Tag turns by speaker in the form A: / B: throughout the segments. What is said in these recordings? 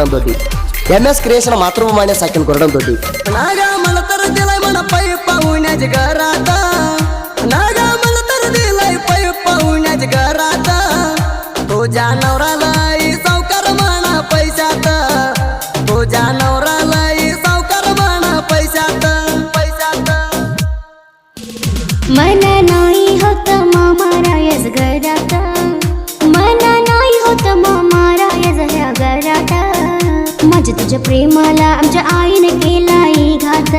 A: Doddi MS creation मातृभूमी साकीन कोरडम दोटी
B: नागा मला तर दिलाय म्हणा पै पाहुण्याच्या घरात नागा मला तर दिलाय पै पाहुण्याच्या घरात तुझ्या नवऱ्याला सावकार म्हणा पैशात तुझ्या नवऱ्याला सावकार म्हणा पैशात
C: मन नाही होत मामा रायस घरात मन नाही होत मामा रायस ह्या घरात माझ्या तुझ्या प्रेमाला आमच्या आईने केलाय घात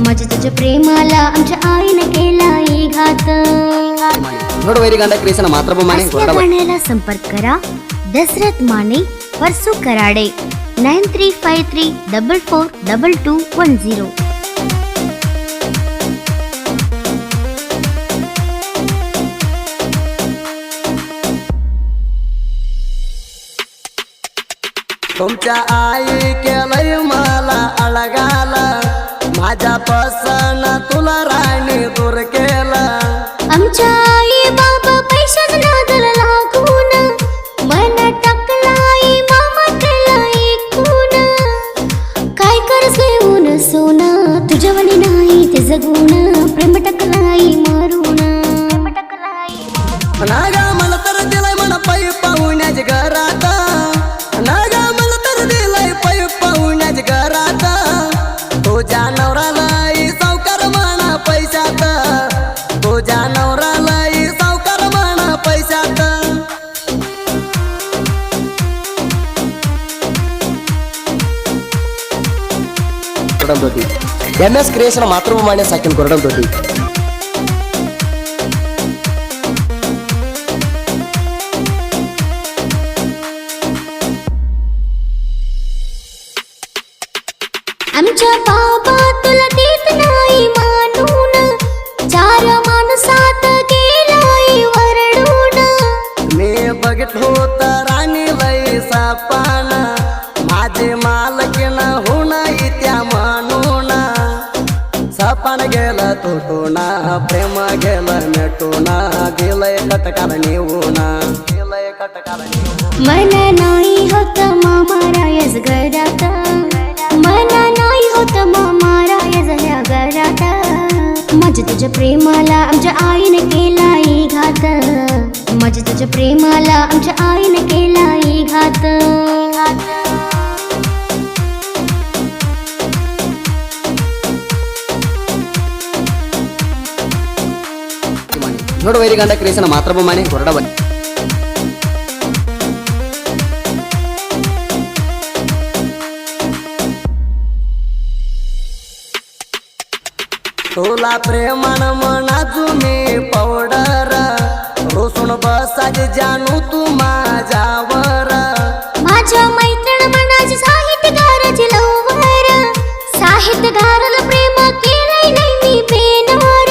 C: माझ्या तुझ्या प्रेमाला आमच्या आईने केलाय घात
A: नोडवैरी गंड क्रिएशन मातृभूमी
C: गाण्याला संपर्क करा दशरथ माने परसू कराडे 9353442210
B: तुमच्या आई केलंय मला अळगाला माझ्या पसन तुला राणी दूर केला
C: आमच्या आई बाबा पैशाच नादाला लागून मन टाकलाय मामा केलाय खून काय करस येऊन सोना तुझ्या वणी नाही ते जगून प्रेम टाकलाय मारून
B: नागा मला तर दिलाय म्हणा पै पाहुण्याच्या घरात नागा मला तर दिलाय पै पाहुण्याच्या घरात तुझ्या नवऱ्याला सावकार म्हणा पैशात तुझ्या नवऱ्याला सावकार म्हणा पैशात
A: कोरडम दोटी MS क्रिएशन मातृभूमी साकीन कोरडम दोटी
C: आमच्या बाबा तुला देत नाही मानून चार माणसात गेलाय वरडून
B: मी बघित होत राणी लय सापान माझे मालकीन होण त्या म्हणून सापान गेलं तुटून प्रेम गेलं मिटून दिलंय कटकाला निवून
C: मन नाही होत मामा रायस घरात मन नाही होत मामा रायस ह्या घरात माझ्या तुझ्या प्रेमाला आमच्या आईने केलाय घात माझ्या तुझ्या प्रेमाला आमच्या आईने केलाय घात
A: नोडवैरी गंड क्रिएशन मातृभूमी कोरडम
B: तुला प्रेमान मनाजू मी पावडर रोसून बसायचे जानू तू माझ्यावर
C: माझ्या मैत्रीण मनाची साहित्यकाराची लवकर साहित्यकाराला प्रेम केलंय नाही मी पेनावर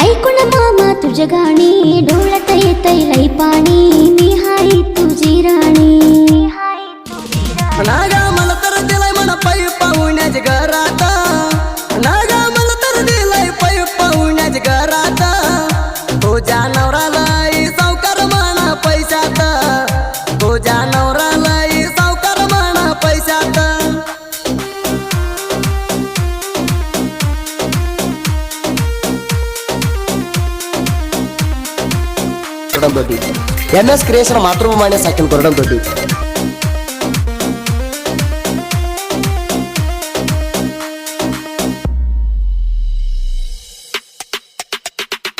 C: ऐकून मामा तुझ्या गाणी डोळ्यात येतय लई पाणी मी हाय तुझी राणी
B: नागा मला तर दिलाय म्हणा पै पाहुण्याच्या घरात नागा मला तर दिलाय पै पाहुण्याच्या घरात तुझ्या नवऱ्याला सावकार म्हणा पैशात तुझ्या नवऱ्याला सावकार म्हणा पैशात
A: कोरडम दोटी MS क्रिएशन मातृभूमी साकीन कोरडम दोटी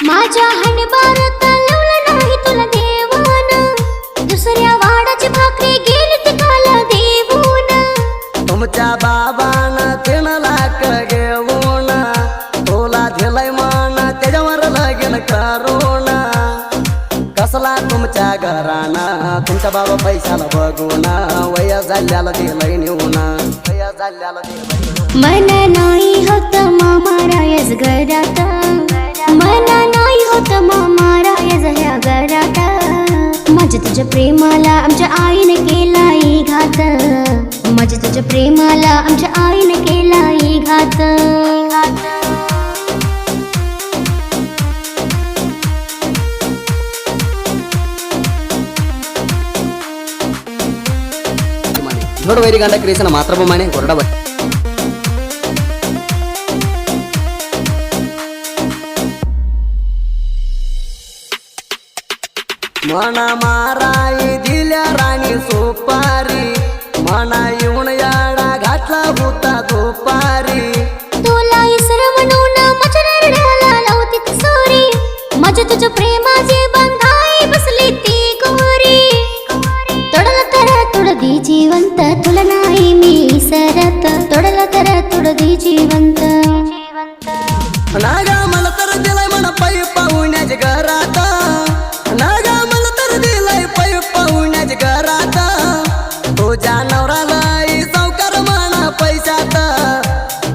C: माझ्या हणबारात लावलं नाही तुला देवान दुसऱ्या वाडाची भाकरी गेली ते खाला देवून
B: तुमच्या बाबान 3 लाख घेऊन तुला दिलाय मन त्याच्यावर लगीन करून कसला तुमच्या घराना तुमच्या बाबा पैशाला बघून वया झाल्याला दिलंय नेऊन
C: मन नाही होत मामा रायस घरात मन नाही होत मामा रायस ह्या घरात माझ्या तुझ्या प्रेमाला आमच्या आईने केलाय घात माझ्या तुझ्या प्रेमाला आमच्या आईने केलाय घात
A: ನೋಡು ವೈರಿ ಗಂಡ ಕ್ರಿಯೇಷನ್ ಮಾತೃಭೂಮಿ ಕೊರಡಬಟ್ಟಿ
B: मना माराई दिल्या राणी सुपारी मना येऊन याडा घातला होता दुपारी
C: तुला इसर म्हणून माझ्या रडाला लावती सोरी माझ्या तुझ्या प्रेमाचे बंधाई बसली ती गोरी तोडला तर तोडदी जिवंत तुला नाही मी सरत तोडला तर तोडदी जिवंत
B: नागा मला तर दिलाय म्हणा पायी पाहुण्याच्या घरात नागा मला तर दिलाय पायी पाहुण्याच्या घरात तुझ्या नवऱ्याला सावकार म्हणा पैशात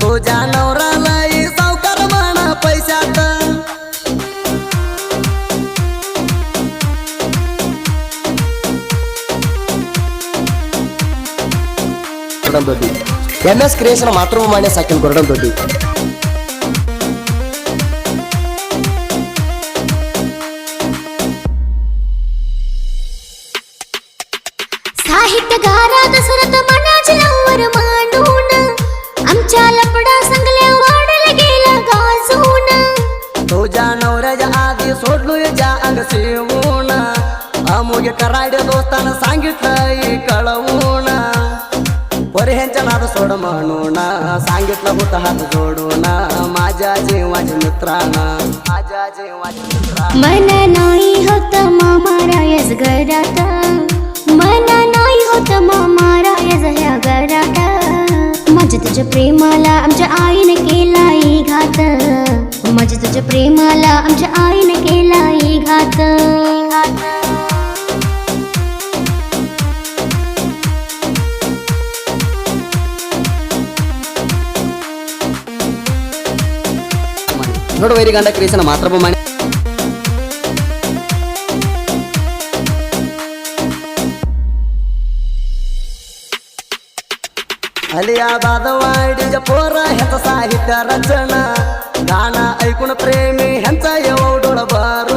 B: तुझ्या नवऱ्याला सावकार म्हणा पैशात
A: ಕೊರಡಂದೊಡ್ಡಿ MS ಕ್ರಿಯೇಷನ್ ಮಾತೃಭೂಮಿ ಸಾಕಿನ ಕೊರಡಂದೊಡ್ಡಿ
C: साहित्यगारा दसरथ मनाचे लवर मांडून आमच्या लपडा संगल्या वाढला गेला गाजून
B: तुझ्या नवऱ्याच्या आधी सोडलोय ज्या अंग शिवून अमुगे कराड्या दोस्तानं सांगितलंय कळवून पर ह्यांच्या नाद सोड म्हणून सांगितलं होतं हात जोडून माझ्या जीवाच्या मित्रानं माझ्या जीवाच्या मित्रानं
C: मन नाही होत मामारा यस घरात मन नाही होत मामारा यस ह्या घरात माझ्या तुझ्या प्रेमाला आमच्या आईने केलाय घात माझ्या तुझ्या प्रेमाला आमच्या आईने केलाय घात
A: ನೋಡು ವೈರಿ ಗಂಡ ಕ್ರಿಯೇಷನ್ ಮಾತೃಭೂಮಿ
B: अलिया बादवाडीच्या पोरा ह्याचा साहित्य रचना गाणं ऐकून प्रेमी ह्यांचा एवढोळ भरून